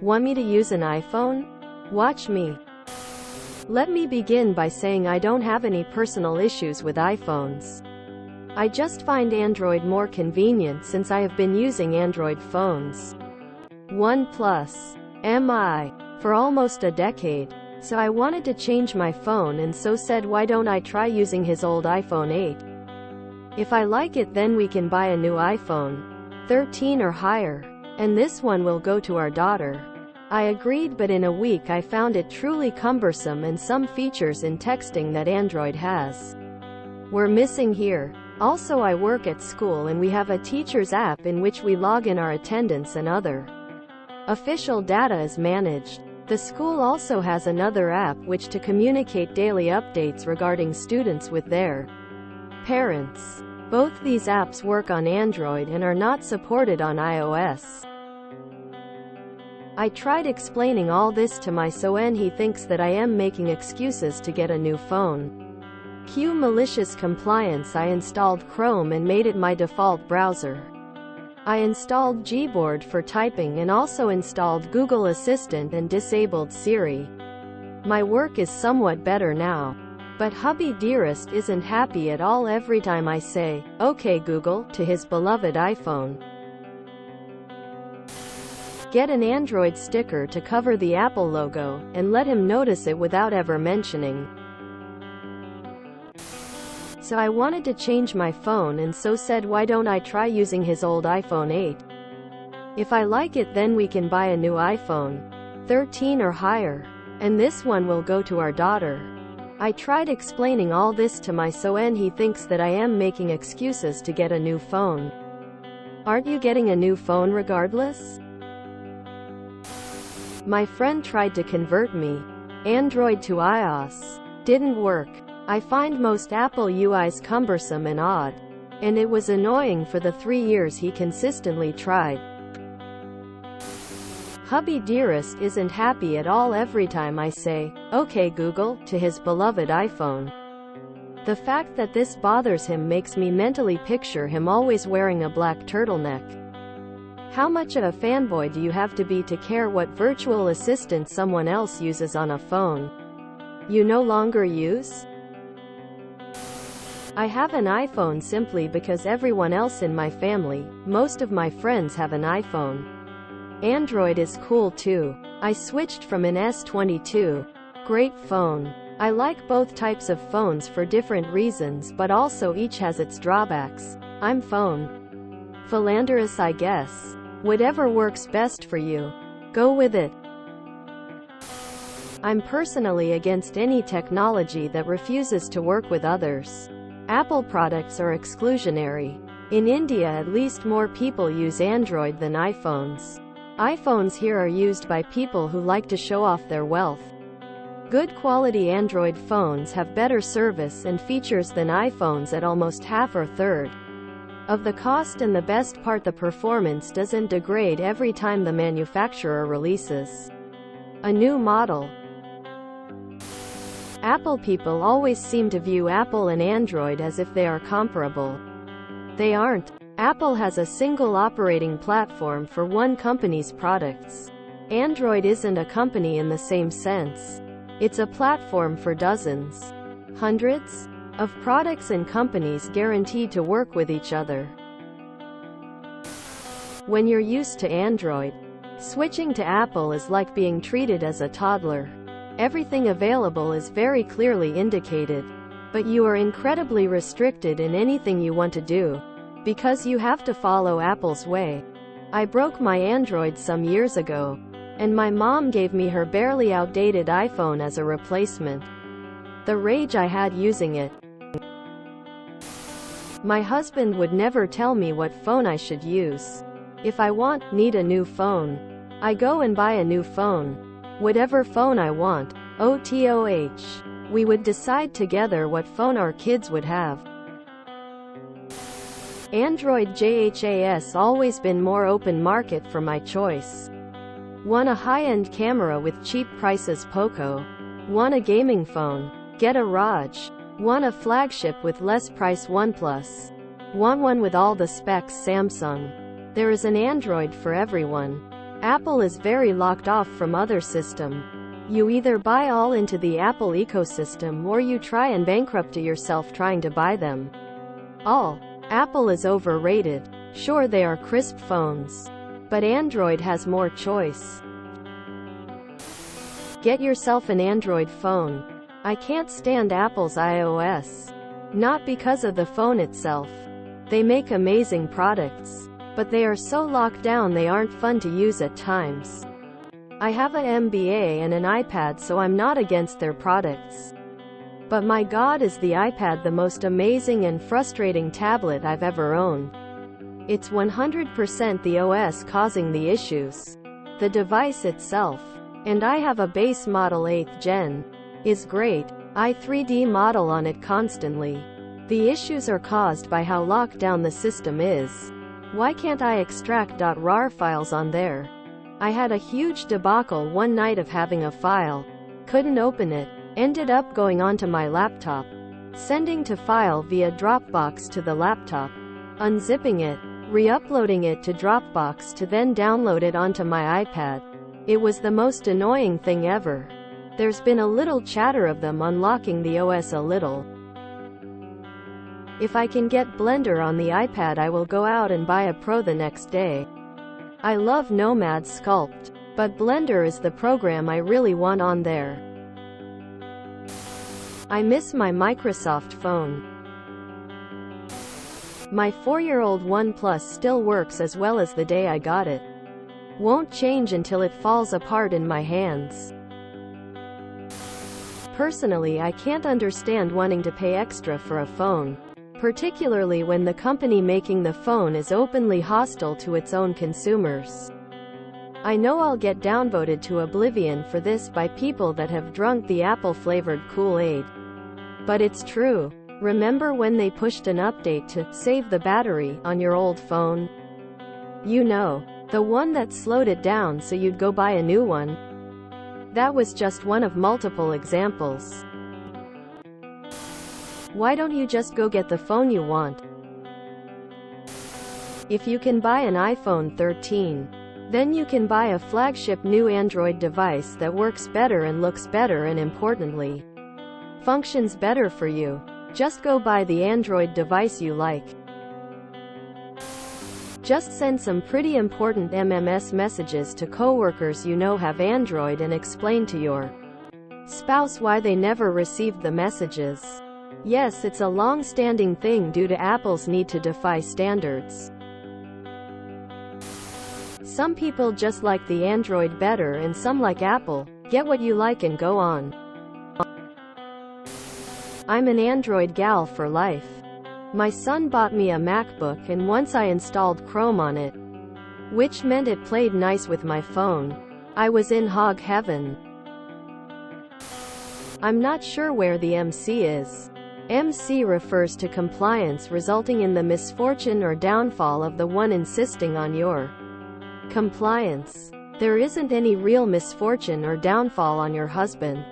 Want me to use an iPhone? Watch me. Let me begin by saying I don't have any personal issues with iPhones. I just find Android more convenient since I have been using Android phones. OnePlus MI for almost a decade. So I wanted to change my phone and so said why don't I try using his old iPhone 8. If I like it then we can buy a new iPhone 13 or higher. And this one will go to our daughter. I agreed, but in a week I found it truly cumbersome and some features in texting that Android has were missing here. Also I work at school and we have a teacher's app in which we log in our attendance and other official data is managed. The school also has another app which to communicate daily updates regarding students with their parents. Both these apps work on Android and are not supported on iOS. I tried explaining all this to my son. He thinks that I am making excuses to get a new phone. Cue malicious compliance. I installed Chrome and made it my default browser. I installed Gboard for typing and also installed Google Assistant and disabled Siri. My work is somewhat better now. But hubby dearest isn't happy at all every time I say, "Okay Google," to his beloved iPhone. Get an Android sticker to cover the Apple logo, and let him notice it without ever mentioning. So I wanted to change my phone and so said why don't I try using his old iPhone 8. If I like it then we can buy a new iPhone 13 or higher. And this one will go to our daughter. I tried explaining all this to my son. He thinks that I am making excuses to get a new phone. Aren't you getting a new phone regardless? My friend tried to convert me Android to iOS. Didn't work. I find most Apple UIs cumbersome and odd. And it was annoying for the 3 years he consistently tried. Hubby dearest isn't happy at all every time I say, "Okay Google," to his beloved iPhone. The fact that this bothers him makes me mentally picture him always wearing a black turtleneck. How much of a fanboy do you have to be to care what virtual assistant someone else uses on a phone you no longer use? I have an iPhone simply because everyone else in my family, most of my friends have an iPhone. Android is cool too. I switched from an S22. Great phone. I like both types of phones for different reasons, but also each has its drawbacks. I'm phone philanderous, I guess. Whatever works best for you, go with it. I'm personally against any technology that refuses to work with others. Apple products are exclusionary. In India at least more people use Android than iPhones. iPhones here are used by people who like to show off their wealth. Good quality Android phones have better service and features than iPhones at almost half or third of the cost, and the best part, the performance doesn't degrade every time the manufacturer releases a new model. Apple people always seem to view Apple and Android as if they are comparable. They aren't. Apple has a single operating platform for one company's products. Android isn't a company in the same sense. It's a platform for dozens, hundreds of products and companies guaranteed to work with each other. When you're used to Android, switching to Apple is like being treated as a toddler. Everything available is very clearly indicated, but you are incredibly restricted in anything you want to do, because you have to follow Apple's way. I broke my Android some years ago, and my mom gave me her barely outdated iPhone as a replacement. The rage I had using it. My husband would never tell me what phone I should use. If I need a new phone, I go and buy a new phone. Whatever phone I want, OTOH. We would decide together what phone our kids would have. Android JHAS always been more open market for my choice. Want a high-end camera with cheap prices, Poco. Want a gaming phone? Get a Raj. Want a flagship with less price, OnePlus. Want one with all the specs, Samsung. There is an Android for everyone. Apple is very locked off from other system. You either buy all into the Apple ecosystem or you try and bankrupt yourself trying to buy them all. Apple is overrated. Sure, they are crisp phones, but Android has more choice. Get yourself an Android phone. I can't stand Apple's iOS. Not because of the phone itself. They make amazing products, but they are so locked down they aren't fun to use at times. I have an MBA and an iPad, so I'm not against their products. But my God, is the iPad the most amazing and frustrating tablet I've ever owned. It's 100% the OS causing the issues. The device itself, and I have a base model 8th gen, is great. I 3D model on it constantly. The issues are caused by how locked down the system is. Why can't I extract .rar files on there? I had a huge debacle one night of having a file. Couldn't open it. Ended up going onto my laptop. Sending to file via Dropbox to the laptop. Unzipping it. Re-uploading it to Dropbox to then download it onto my iPad. It was the most annoying thing ever. There's been a little chatter of them unlocking the OS a little. If I can get Blender on the iPad, I will go out and buy a Pro the next day. I love Nomad Sculpt, but Blender is the program I really want on there. I miss my Microsoft phone. My 4-year-old OnePlus still works as well as the day I got it. Won't change until it falls apart in my hands. Personally, I can't understand wanting to pay extra for a phone, particularly when the company making the phone is openly hostile to its own consumers. I know I'll get downvoted to oblivion for this by people that have drunk the Apple-flavored Kool-Aid. But it's true. Remember when they pushed an update to save the battery on your old phone? You know, the one that slowed it down so you'd go buy a new one. That was just one of multiple examples. Why don't you just go get the phone you want? If you can buy an iPhone 13, then you can buy a flagship new Android device that works better and looks better and, importantly, functions better for you. Just go buy the Android device you like. Just send some pretty important MMS messages to coworkers you know have Android and explain to your spouse why they never received the messages. Yes, it's a long-standing thing due to Apple's need to defy standards. Some people just like the Android better and some like Apple. Get what you like and go on. I'm an Android gal for life. My son bought me a MacBook, and once I installed Chrome on it, which meant it played nice with my phone, I was in hog heaven. I'm not sure where the MC is. MC refers to compliance resulting in the misfortune or downfall of the one insisting on your compliance. There isn't any real misfortune or downfall on your husband.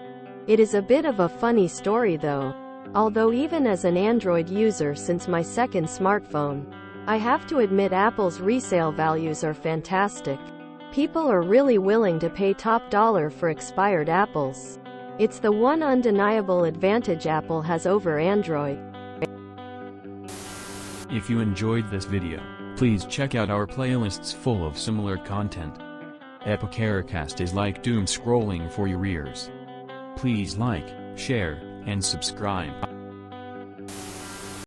It is a bit of a funny story though. Although even as an Android user since my second smartphone, I have to admit Apple's resale values are fantastic. People are really willing to pay top dollar for expired Apples. It's the one undeniable advantage Apple has over Android. If you enjoyed this video, please check out our playlists full of similar content. Epicaricast is like doom scrolling for your ears. Please like, share, and subscribe.